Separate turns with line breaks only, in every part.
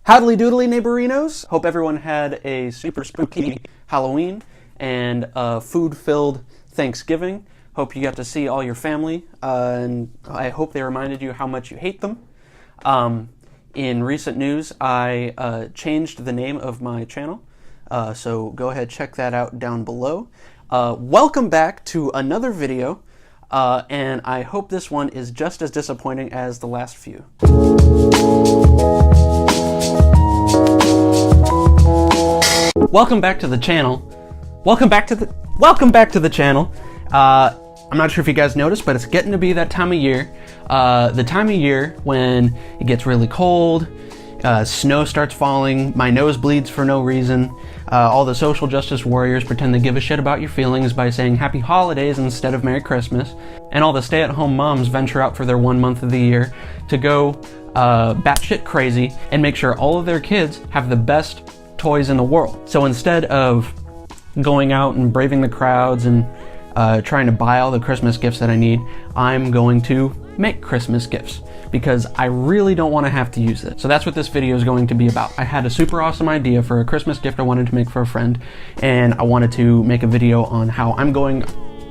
Howdly doodly neighborinos! Hope everyone had a super spooky Halloween and a food-filled Thanksgiving. Hope you got to see all your family, and I hope they reminded you how much you hate them. In recent news, I changed the name of my channel, so go ahead, check that out down below. Welcome back to another video, and I hope this one is just as disappointing as the last few. Welcome back to the channel. Welcome back to the channel. I'm not sure if you guys noticed, but it's getting to be that time of year. The time of year when it gets really cold, snow starts falling, my nose bleeds for no reason. All the social justice warriors pretend to give a shit about your feelings by saying happy holidays instead of Merry Christmas. And all the stay-at-home moms venture out for their 1 month of the year to go batshit crazy and make sure all of their kids have the best toys in the world. So instead of going out and braving the crowds and trying to buy all the Christmas gifts that I need, I'm going to make Christmas gifts because I really don't want to have to use it. So that's what this video is going to be about. I had a super awesome idea for a Christmas gift I wanted to make for a friend, and I wanted to make a video on how I'm going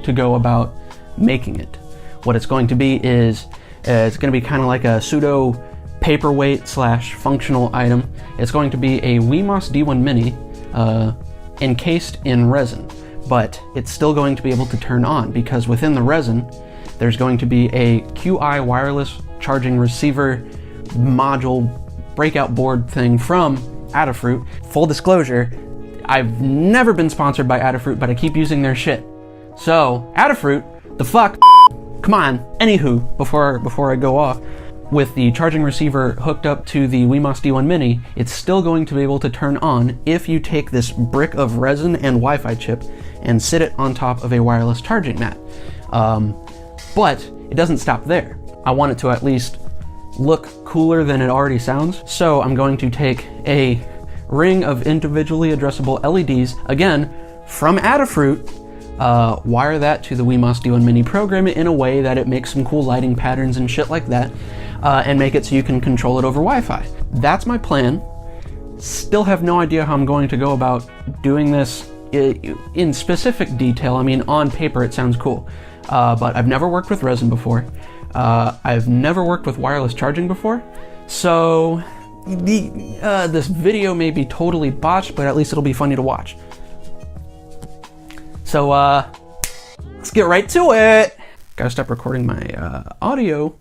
to go about making it. What it's going to be is, it's going to be kind of like a pseudo paperweight slash functional item. It's going to be a Wemos D1 Mini encased in resin, but it's still going to be able to turn on because within the resin there's going to be a QI wireless charging receiver module breakout board thing from Adafruit. Full disclosure, I've never been sponsored by Adafruit, but I keep using their shit. So Adafruit, the fuck, come on. Anywho, before I go off, with the charging receiver hooked up to the Wemos D1 Mini, it's still going to be able to turn on if you take this brick of resin and Wi-Fi chip and sit it on top of a wireless charging mat. But it doesn't stop there. I want it to at least look cooler than it already sounds. So I'm going to take a ring of individually addressable LEDs, again, from Adafruit, wire that to the Wemos D1 Mini, program it in a way that it makes some cool lighting patterns and shit like that, and make it so you can control it over Wi-Fi. That's my plan. Still have no idea how I'm going to go about doing this in specific detail. I mean, on paper it sounds cool, but I've never worked with resin before. I've never worked with wireless charging before, so this video may be totally botched, but at least it'll be funny to watch. So let's get right to it. Gotta stop recording my audio.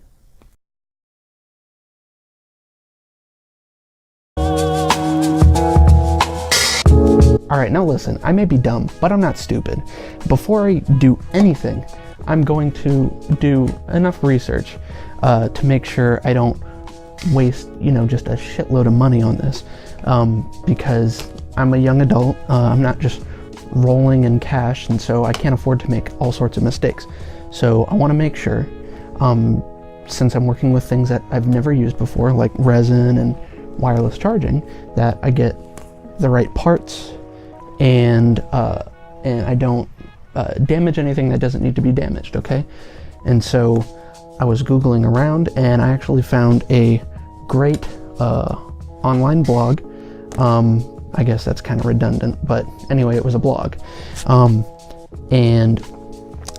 Alright, now listen, I may be dumb, but I'm not stupid. Before I do anything, I'm going to do enough research to make sure I don't waste, just a shitload of money on this. Because I'm a young adult, I'm not just rolling in cash, and so I can't afford to make all sorts of mistakes. So I want to make sure, since I'm working with things that I've never used before, like resin and wireless charging, that I get the right parts and I don't damage anything that doesn't need to be damaged, okay? And so I was Googling around, and I actually found a great online blog. I guess that's kind of redundant, but anyway, it was a blog. And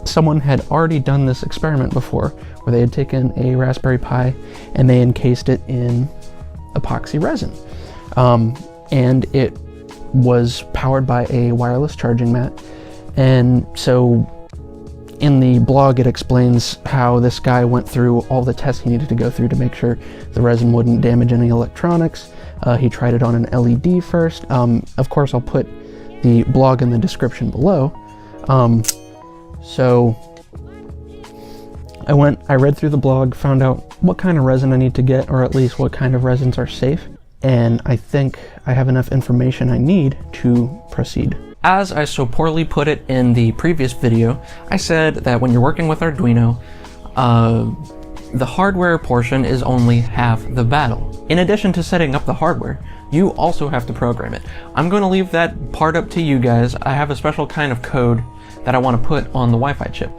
someone had already done this experiment before, where they had taken a Raspberry Pi and they encased it in epoxy resin. And it was powered by a wireless charging mat. And so in the blog it explains how this guy went through all the tests he needed to go through to make sure the resin wouldn't damage any electronics. He tried it on an LED first. Of course, I'll put the blog in the description below. So I read through the blog, found out what kind of resin I need to get, or at least what kind of resins are safe, and I think I have enough information I need to proceed. As I so poorly put it in the previous video, I said that when you're working with Arduino, the hardware portion is only half the battle. In addition to setting up the hardware, you also have to program it. I'm going to leave that part up to you guys. I have a special kind of code that I want to put on the Wi-Fi chip.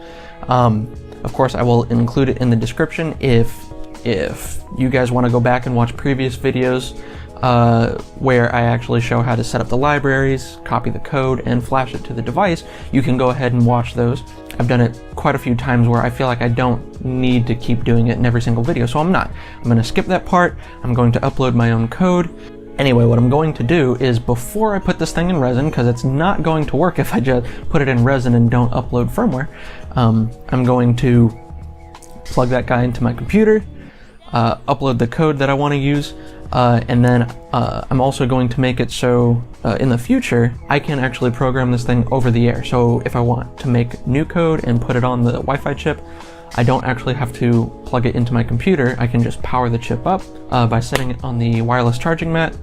Of course, I will include it in the description if you guys want to go back and watch previous videos where I actually show how to set up the libraries, copy the code, and flash it to the device. You can go ahead and watch those. I've done it quite a few times where I feel like I don't need to keep doing it in every single video, so I'm not. I'm going to skip that part. I'm going to upload my own code. Anyway, what I'm going to do is, before I put this thing in Resin, because it's not going to work if I just put it in Resin and don't upload firmware, I'm going to plug that guy into my computer, upload the code that I want to use, and then I'm also going to make it so in the future I can actually program this thing over the air. So if I want to make new code and put it on the Wi-Fi chip, I don't actually have to plug it into my computer. I can just power the chip up by setting it on the wireless charging mat,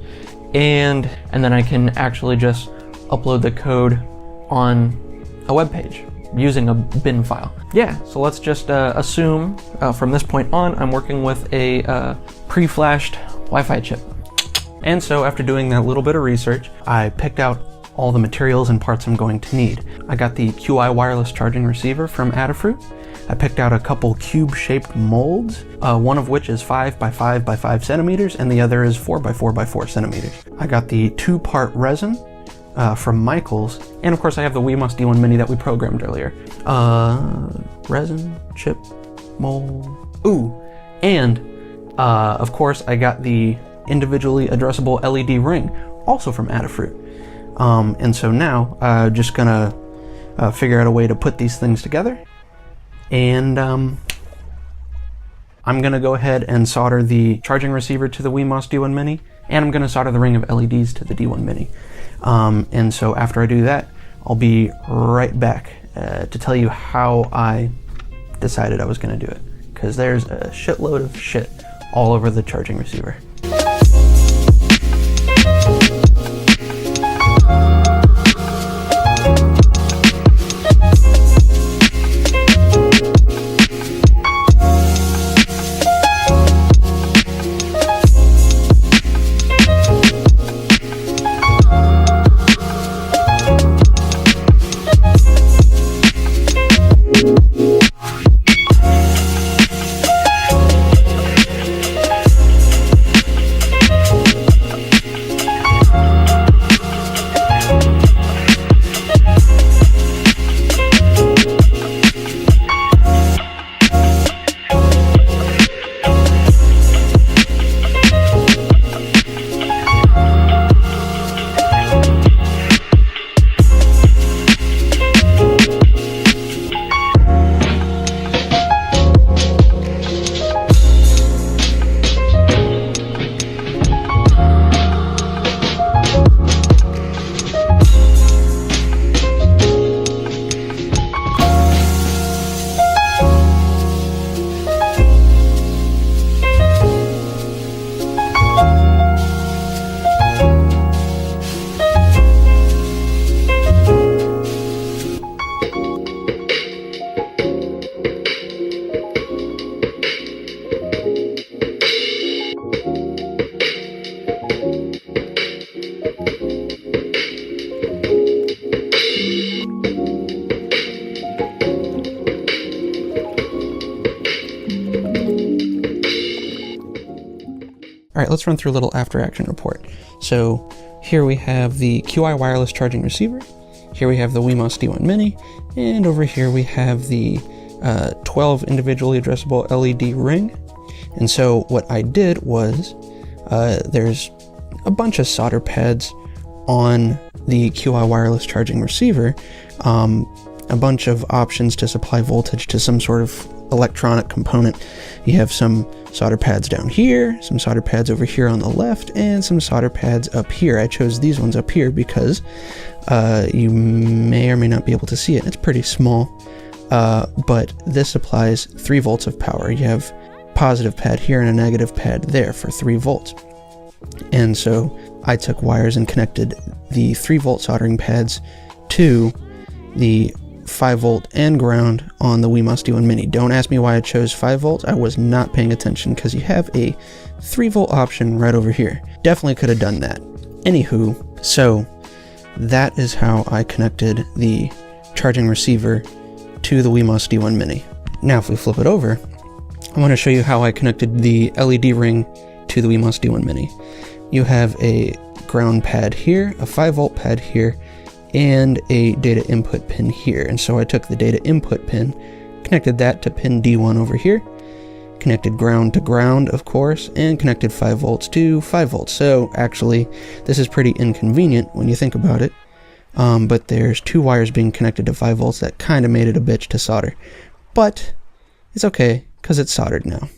and then I can actually just upload the code on a web page using a bin file. Yeah, so let's just assume from this point on I'm working with a pre-flashed Wi-Fi chip. And so after doing that little bit of research, I picked out all the materials and parts I'm going to need. I got the QI wireless charging receiver from Adafruit. I picked out a couple cube-shaped molds, one of which is 5 by 5 by 5 centimeters, and the other is 4 by 4 by 4 centimeters. I got the 2-part resin from Michaels, and of course I have the Wemos D1 Mini that we programmed earlier. Resin, chip, mold, ooh, and of course I got the individually addressable LED ring, also from Adafruit. And so now I'm just gonna figure out a way to put these things together. And I'm gonna go ahead and solder the charging receiver to the Wemos D1 Mini, and I'm gonna solder the ring of LEDs to the D1 Mini. And so after I do that, I'll be right back to tell you how I decided I was gonna do it, because there's a shitload of shit all over the charging receiver. All right, let's run through a little after action report. So here we have the QI wireless charging receiver. Here we have the Wemos D1 Mini, and over here we have the 12 individually addressable LED ring. And so what I did was, there's a bunch of solder pads on the QI wireless charging receiver, a bunch of options to supply voltage to some sort of electronic component. You have some solder pads down here, some solder pads over here on the left, and some solder pads up here. I chose these ones up here because you may or may not be able to see it. It's pretty small, but this supplies 3 volts of power. You have positive pad here and a negative pad there for 3 volts. And so I took wires and connected the 3 volt soldering pads to the 5 volt and ground on the Wemos D1 Mini. Don't ask me why I chose 5 volts. I was not paying attention because you have a 3 volt option right over here. Definitely could have done that. Anywho, so that is how I connected the charging receiver to the Wemos D1 Mini. Now if we flip it over, I want to show you how I connected the LED ring to the Wemos D1 Mini. you have a ground pad here, a 5-volt pad here, and a data input pin here. And so I took the data input pin, connected that to pin D1 over here, connected ground to ground, of course, and connected 5 volts to 5 volts. So actually, this is pretty inconvenient when you think about it. But there's 2 wires being connected to 5 volts. That kind of made it a bitch to solder. But it's okay, because it's soldered now.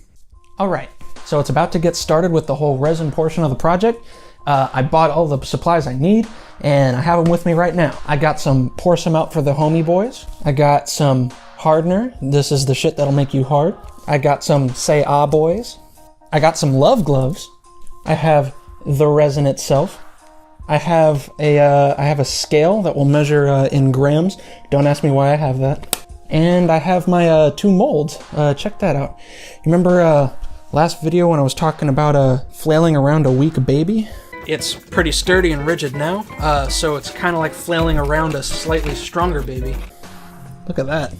Alright, so it's about to get started with the whole resin portion of the project. I bought all the supplies I need, and I have them with me right now. I got some pour some out for the homie boys. I got some hardener. This is the shit that'll make you hard. I got some say ah boys. I got some love gloves. I have the resin itself. I have a scale that will measure in grams. Don't ask me why I have that. And I have my 2 molds. Check that out. You remember last video when I was talking about flailing around a weak baby? It's pretty sturdy and rigid now, so it's kind of like flailing around a slightly stronger baby. Look at that.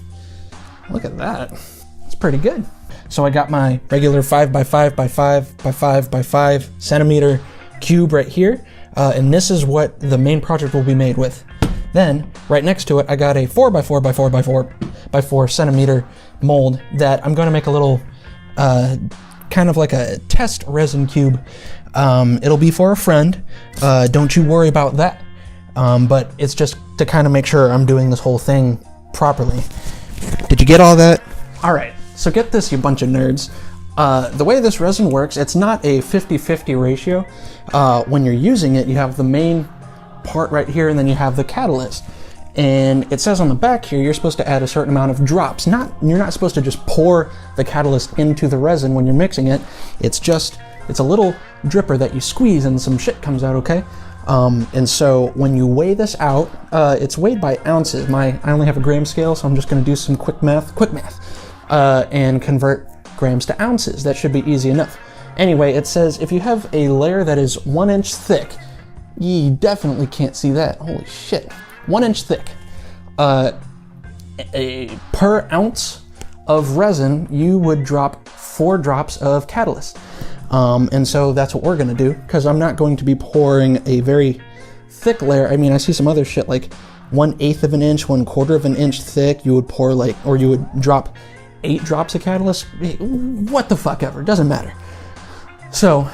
Look at that. It's pretty good. So I got my regular 5x5x5x5x5 centimeter cube right here, and this is what the main project will be made with. Then, right next to it, I got a 4x4x4x4x4 centimeter mold that I'm going to make a little, kind of like a test resin cube. It'll be for a friend. Don't you worry about that. But it's just to kind of make sure I'm doing this whole thing properly. Did you get all that? All right, so get this, you bunch of nerds. The way this resin works, it's not a 50-50 ratio. When you're using it, you have the main part right here, and then you have the catalyst. And it says on the back here, you're supposed to add a certain amount of drops. You're not supposed to just pour the catalyst into the resin when you're mixing it. It's a little dripper that you squeeze and some shit comes out, okay? And so when you weigh this out, it's weighed by ounces. I only have a gram scale, so I'm just gonna do some quick math, and convert grams to ounces. That should be easy enough. Anyway, it says if you have a layer that is 1 inch thick, you definitely can't see that, holy shit. 1 inch thick. Per ounce of resin, you would drop 4 drops of catalyst. And so that's what we're gonna do, because I'm not going to be pouring a very thick layer. I mean, I see some other shit like 1/8 of an inch, 1/4 of an inch thick. You would pour or you would drop 8 drops of catalyst. What the fuck ever, doesn't matter. So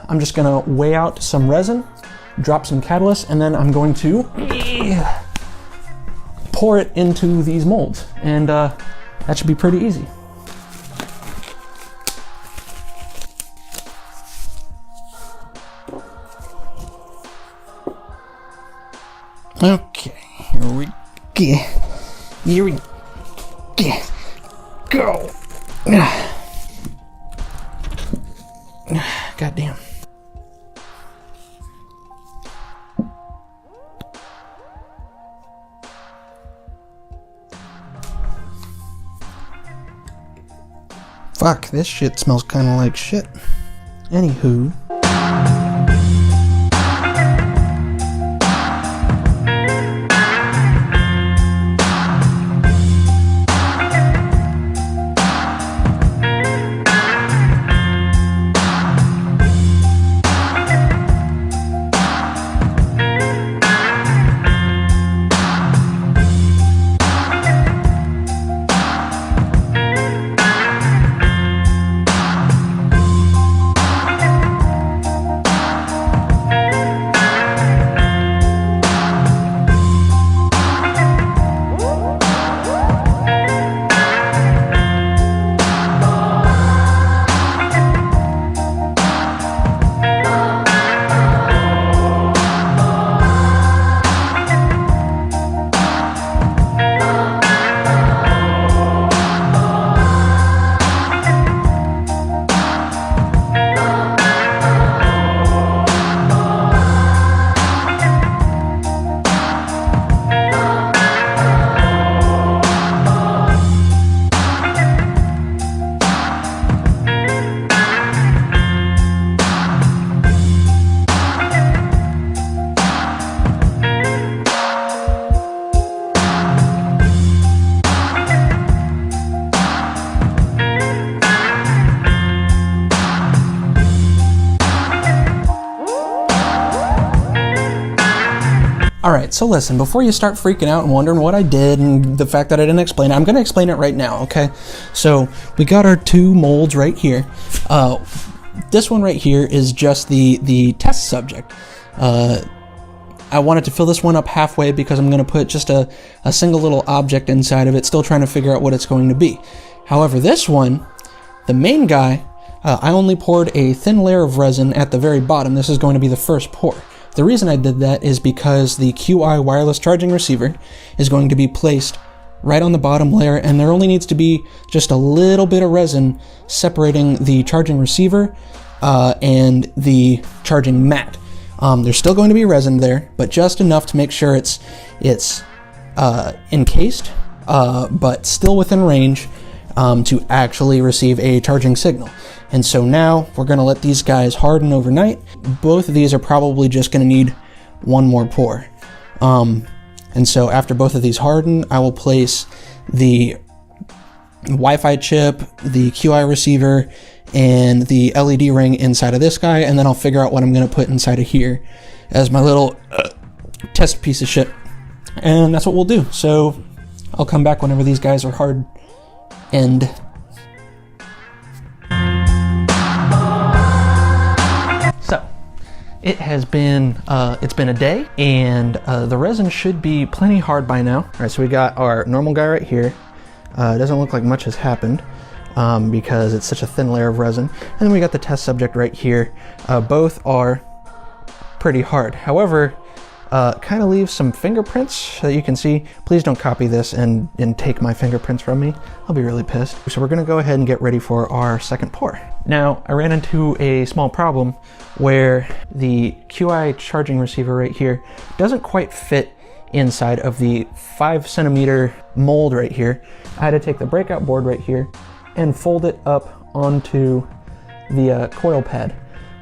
I'm just gonna weigh out some resin, drop some catalyst, and then I'm going to pour it into these molds. And that should be pretty easy. Okay, here we go. Here we go. Goddamn. Fuck, this shit smells kind of like shit. Anywho. Alright, so listen, before you start freaking out and wondering what I did and the fact that I didn't explain it, I'm going to explain it right now, okay? So, we got our two molds right here. This one right here is just the test subject. I wanted to fill this one up halfway because I'm going to put just a single little object inside of it, still trying to figure out what it's going to be. However, this one, the main guy, I only poured a thin layer of resin at the very bottom. This is going to be the first pour. The reason I did that is because the QI wireless charging receiver is going to be placed right on the bottom layer, and there only needs to be just a little bit of resin separating the charging receiver and the charging mat. There's still going to be resin there, but just enough to make sure it's encased, but still within range to actually receive a charging signal. And so now we're going to let these guys harden overnight. Both of these are probably just going to need one more pour. And so after both of these harden, I will place the Wi-Fi chip, the QI receiver, and the LED ring inside of this guy, and then I'll figure out what I'm going to put inside of here as my little test piece of shit. And that's what we'll do. So I'll come back whenever these guys are hard and so it has been it's been a day, and the resin should be plenty hard by now. All right, so we got our normal guy right here. It doesn't look like much has happened because it's such a thin layer of resin. And then we got the test subject right here. Both are pretty hard. However, kind of leaves some fingerprints that you can see. Please don't copy this and take my fingerprints from me. I'll be really pissed. So we're gonna go ahead and get ready for our second pour. Now, I ran into a small problem where the QI charging receiver right here doesn't quite fit inside of the 5 centimeter mold right here. I had to take the breakout board right here and fold it up onto the coil pad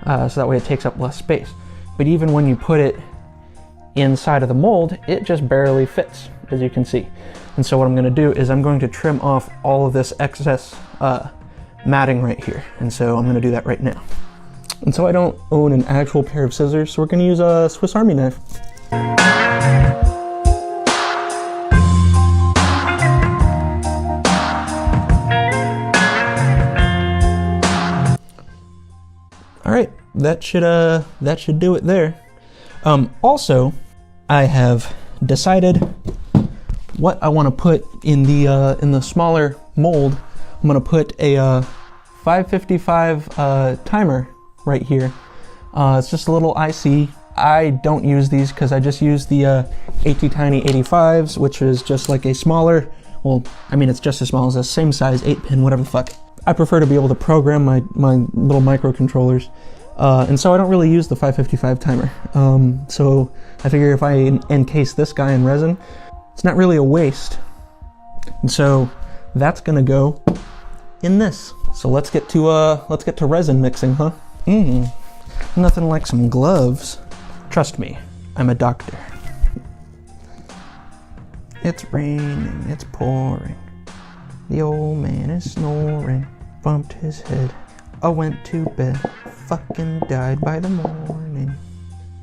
so that way it takes up less space. But even when you put it inside of the mold, it just barely fits, as you can see. And so what I'm going to do is I'm going to trim off all of this excess matting right here. And so I'm going to do that right now. And so I don't own an actual pair of scissors, so we're going to use a Swiss Army knife. All right, that should do it there. Also, I have decided what I want to put in the smaller mold. I'm going to put a 555 timer right here. It's just a little IC. I don't use these because I just use the AT-Tiny 85s, which is just like a smaller, well, I mean, it's just as small as the same size 8-pin, whatever the fuck. I prefer to be able to program my little microcontrollers. And so I don't really use the 555 timer. So I figure if I encase this guy in resin, it's not really a waste. And so that's gonna go in this. So let's get to resin mixing, huh? Nothing like some gloves. Trust me, I'm a doctor. It's raining, it's pouring. The old man is snoring, bumped his head. I went to bed, fucking died by the morning.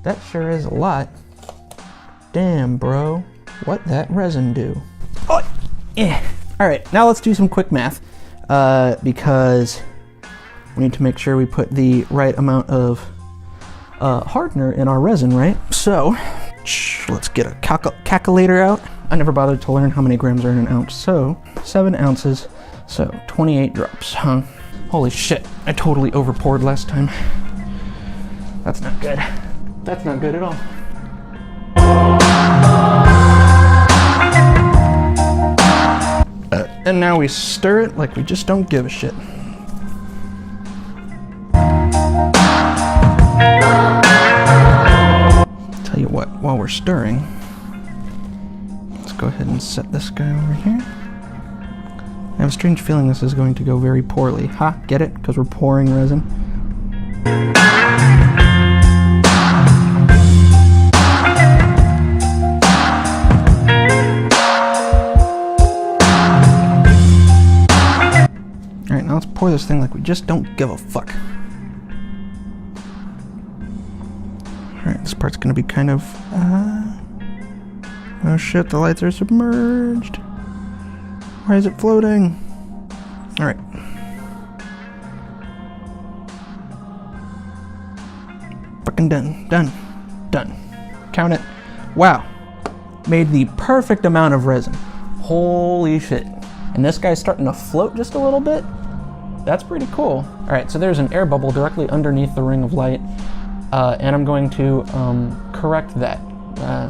That sure is a lot. Damn, bro, what that resin do? Oh, yeah. All right, now let's do some quick math because we need to make sure we put the right amount of hardener in our resin, right? So let's get a calculator out. I never bothered to learn how many grams are in an ounce. So 7 ounces, so 28 drops, huh? Holy shit, I totally over poured last time. That's not good. That's not good at all. And now we stir it like we just don't give a shit. Tell you what, while we're stirring, let's go ahead and set this guy over here. I have a strange feeling this is going to go very poorly. Ha, get it? Because we're pouring resin. Alright, now let's pour this thing like we just don't give a fuck. Alright, this part's gonna be kind of Oh shit, the lights are submerged. Why is it floating? All right. Fucking done. Count it. Wow. Made the perfect amount of resin. Holy shit. And this guy's starting to float just a little bit. That's pretty cool. All right, so there's an air bubble directly underneath the ring of light. And I'm going to correct that.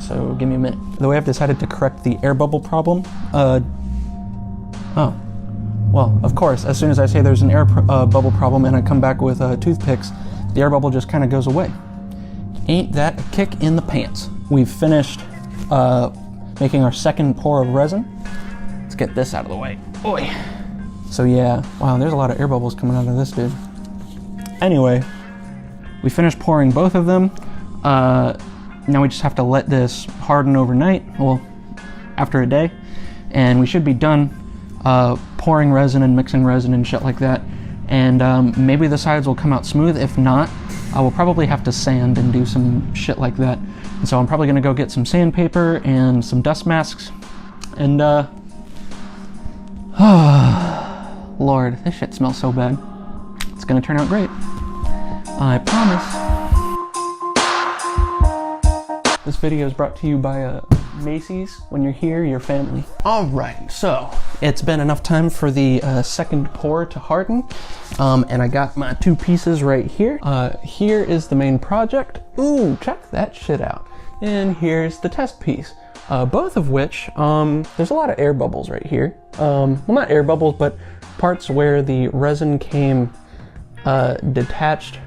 So give me a minute. The way I've decided to correct the air bubble problem, oh, well, of course, as soon as I say there's an air bubble problem and I come back with toothpicks, the air bubble just kind of goes away. Ain't that a kick in the pants? We've finished making our second pour of resin. Let's get this out of the way. Boy. So yeah, wow, there's a lot of air bubbles coming out of this dude. Anyway, we finished pouring both of them. Now we just have to let this harden overnight, well, after a day, and we should be done pouring resin and mixing resin and shit like that. And maybe the sides will come out smooth. If not, I will probably have to sand and do some shit like that. And so I'm probably gonna go get some sandpaper and some dust masks. And Lord, this shit smells so bad. It's gonna turn out great. I promise. This video is brought to you by Macy's. When you're here, your family. All right, so it's been enough time for the second pour to harden. And I got my two pieces right here. Here is the main project. Ooh, check that shit out. And here's the test piece. Both of which, there's a lot of air bubbles right here. Well, not air bubbles, but parts where the resin came detached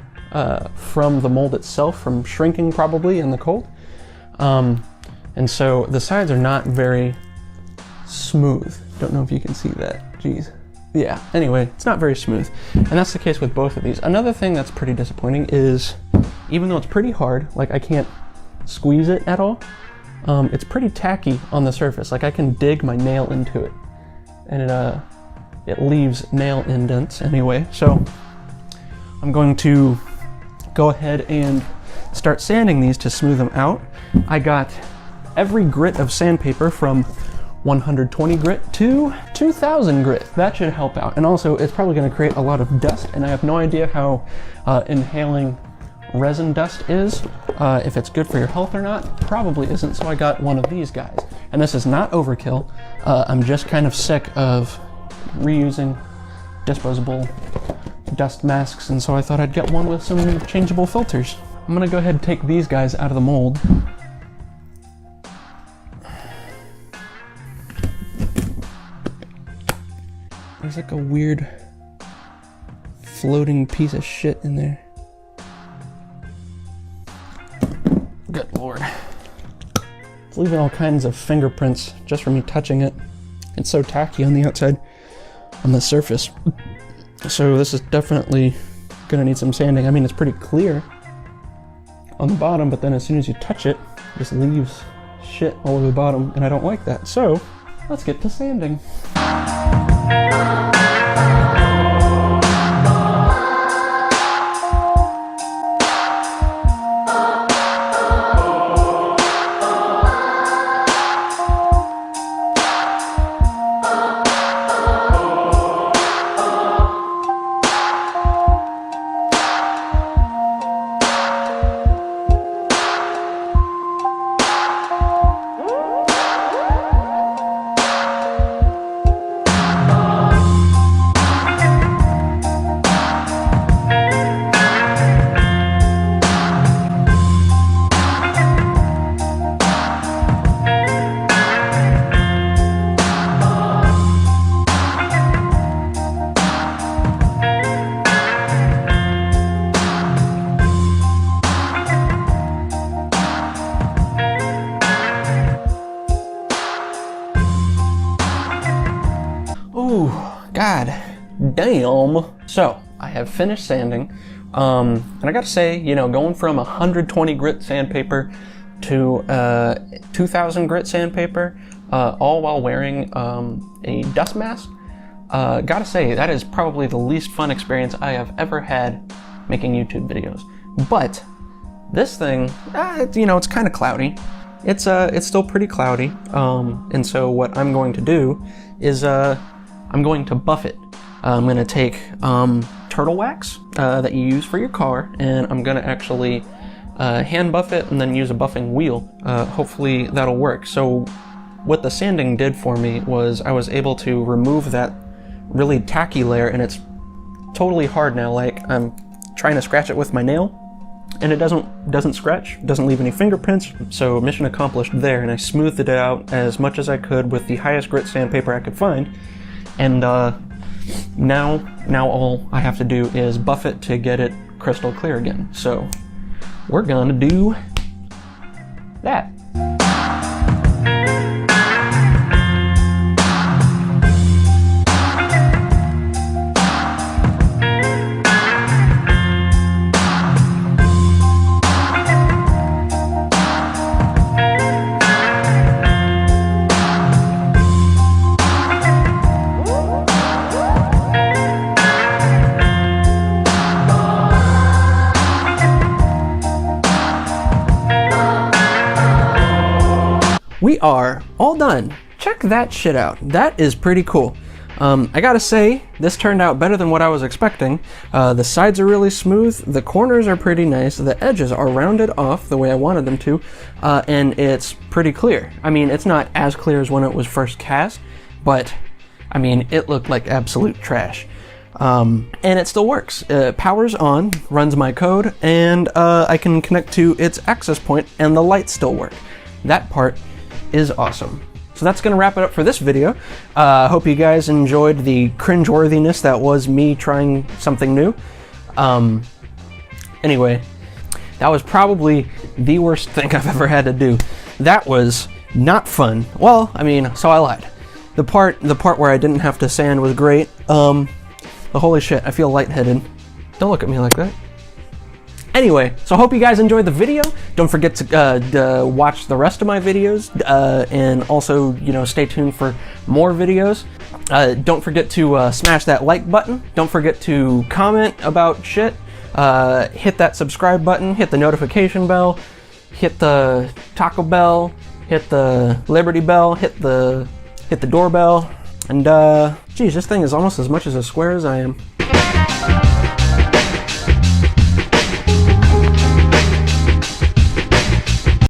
from the mold itself, from shrinking probably in the cold. And so the sides are not very smooth. Don't know if you can see that. Jeez. Yeah, anyway, it's not very smooth. And that's the case with both of these. Another thing that's pretty disappointing is, even though it's pretty hard, like I can't squeeze it at all, it's pretty tacky on the surface. Like I can dig my nail into it and it leaves nail indents anyway. So I'm going to go ahead and start sanding these to smooth them out. I got every grit of sandpaper from 120 grit to 2000 grit. That should help out. And also it's probably going to create a lot of dust, and I have no idea how inhaling resin dust is, if it's good for your health or not. Probably isn't, so I got one of these guys. And this is not overkill. I'm just kind of sick of reusing disposable dust masks, and so I thought I'd get one with some changeable filters. I'm gonna go ahead and take these guys out of the mold. There's like a weird floating piece of shit in there. Good Lord. It's leaving all kinds of fingerprints just from me touching it. It's so tacky on the outside, on the surface. So this is definitely gonna need some sanding. I mean, it's pretty clear on the bottom, but then as soon as you touch it, it just leaves shit all over the bottom, and I don't like that. So let's get to sanding. God damn. So I have finished sanding, and I gotta say, you know, going from 120 grit sandpaper to 2000 grit sandpaper, all while wearing a dust mask, gotta say that is probably the least fun experience I have ever had making YouTube videos. But this thing, you know, it's kind of cloudy. it's still pretty cloudy. And so what I'm going to do is I'm going to buff it. I'm going to take turtle wax that you use for your car, and I'm going to actually hand buff it and then use a buffing wheel. Hopefully that'll work. So what the sanding did for me was I was able to remove that really tacky layer, and it's totally hard now. Like, I'm trying to scratch it with my nail and it doesn't scratch, doesn't leave any fingerprints. So mission accomplished there, and I smoothed it out as much as I could with the highest grit sandpaper I could find. And now all I have to do is buff it to get it crystal clear again. So we're gonna do that. We are all done. Check that shit out. That is pretty cool. I gotta say, this turned out better than what I was expecting. The sides are really smooth, the corners are pretty nice, the edges are rounded off the way I wanted them to, and it's pretty clear. I mean, it's not as clear as when it was first cast, but I mean, it looked like absolute trash. And it still works. Power's on, runs my code, and I can connect to its access point, and the lights still work. That part is awesome. So that's gonna wrap it up for this video. Hope you guys enjoyed the cringeworthiness that was me trying something new. Anyway, that was probably the worst thing I've ever had to do. That was not fun. Well, I mean, so I lied. The part where I didn't have to sand was great. Holy shit, I feel lightheaded. Don't look at me like that. Anyway, so I hope you guys enjoyed the video. Don't forget to watch the rest of my videos, and also, you know, stay tuned for more videos. Don't forget to smash that like button. Don't forget to comment about shit. Hit that subscribe button. Hit the notification bell. Hit the Taco Bell. Hit the Liberty Bell. Hit the doorbell. And geez, this thing is almost as much as a square as I am.